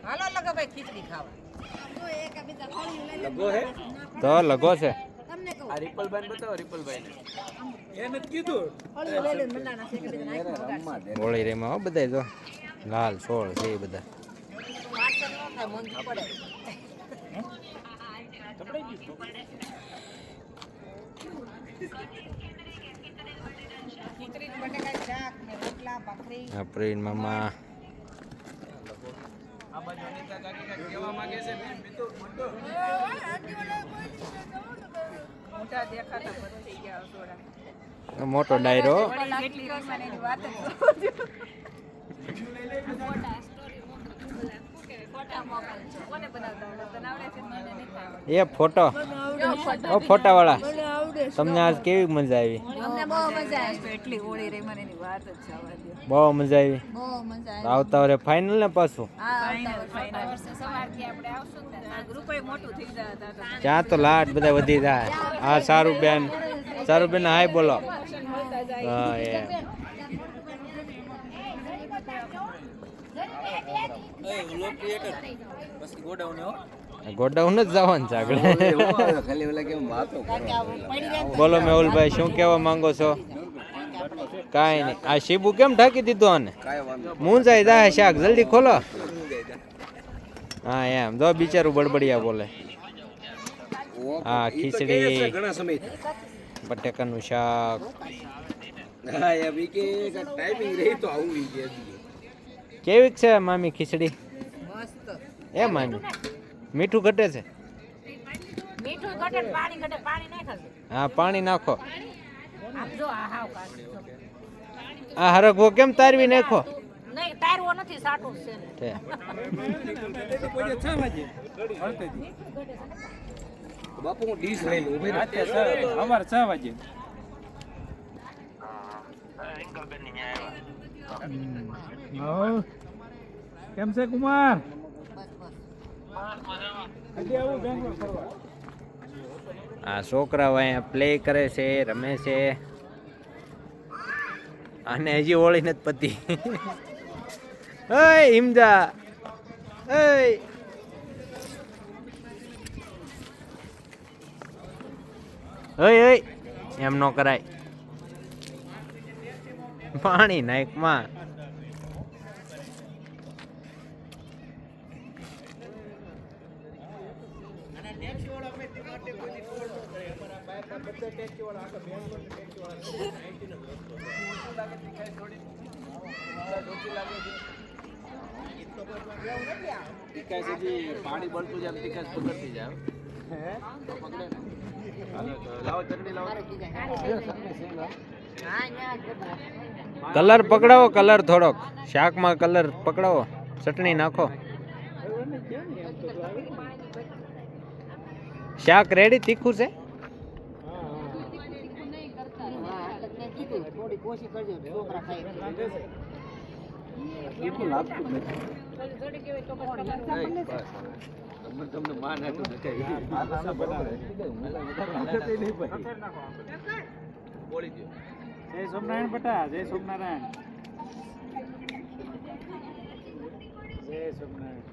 હાલો લગો ભાઈ ખીચડી ખાવા. લગો હે તો લગો છે. આ રિપલભાઈ બતાવો રિપલભાઈ ને એને કીધું હોળી રેમાં હો બધા જો લાલ સોળ છે એ બધા. વાસણ ન થાય મોંઘી પડે. ખીચડી બટાકા શાક ને રોટલા ભાખરી. અપ્રિલ મામા આ બાજુ અનિતા કાકી કાંઈક કહેવા માંગે છે બેન મિતુલ મોટો મોટા દેખાતા બંધ થઈ ગયા થોડા. મોટો ડાયરો. કેટલી રસવાની વાત જ કોને બનાવતા તને આવડે છે મને નહીં આવડે. એ ફોટો ઓ ફોટા વાળા તમને આજ કેવી મજા આવી? અમને બહુ મજા આવી. એટલી હોળી રહી મને એની વાત જ છે. આવવા દો. બહુ મજા આવી. બહુ મજા તો આવતા વરે ફાઇનલ ને પાછું ફાઇનલ સવારથી આપણે આવશું ને આ ગ્રુપ મોટું થઈ જતા. ત્યાં તો લાટ બધા વધી જાય. હા સારુબેન હાય બોલો. હા એ ગોડાઉન જ જવાનું છે આગળ. ખાલી ઓલા કેમ વાતો બોલો મેહુલભાઈ શું કહેવા માંગો છો? કાંઈ નહીં. આ શીબુ કેમ ઢાંકી દીધું આને? કાય વાંધો મૂંઝાઈ જાય શાક જલ્દી ખોલો. હા એમ જો બિચારું બડબડિયા બોલે. હા ખીચડી ઘણા સમય બટેકાનું શાક. હા એ બી કે ટાઈમિંગ રહી તો આવું ઈ કે કેવીક છે મામી ખીચડી? મસ્ત. એ મામી મીઠું ઘટે છે? મીઠું ઘટે પાણી ઘટે પાણી નહીં ખાશે. હા પાણી નાખો. આપ જો આ હાવ કાઢી. આ હરગવો કેમ તારવી નાખો? નહીં તારવો નથી સાટું છે ને. છે. બાપુ હું ડીશ લઈને ઉભી અમારે 6 વાગે કેમ છે કુમાર? આ છોકરાઓ અહીંયા પ્લે કરે છે રમે છે અને હજી હોળી નથી પતી. ઓય હિમદા ઓય એમ નો કરાય. પાણી નાખમાં પાણી બળતું જાય ટીકાશ પકડતી જાય પકડે ને લાવો ચટણી લાવો કલર પકડાવો. કલર થોડોક શાકમાં કલર પકડાવો. ચટણી નાખો. શાક રેડી તીખું છે? એટલું લાગતું નથી તમને માન હતું બોલી દો. જય સોમનારાયણ બટા. જય સોમનારાયણ. જય સોમનારાયણ.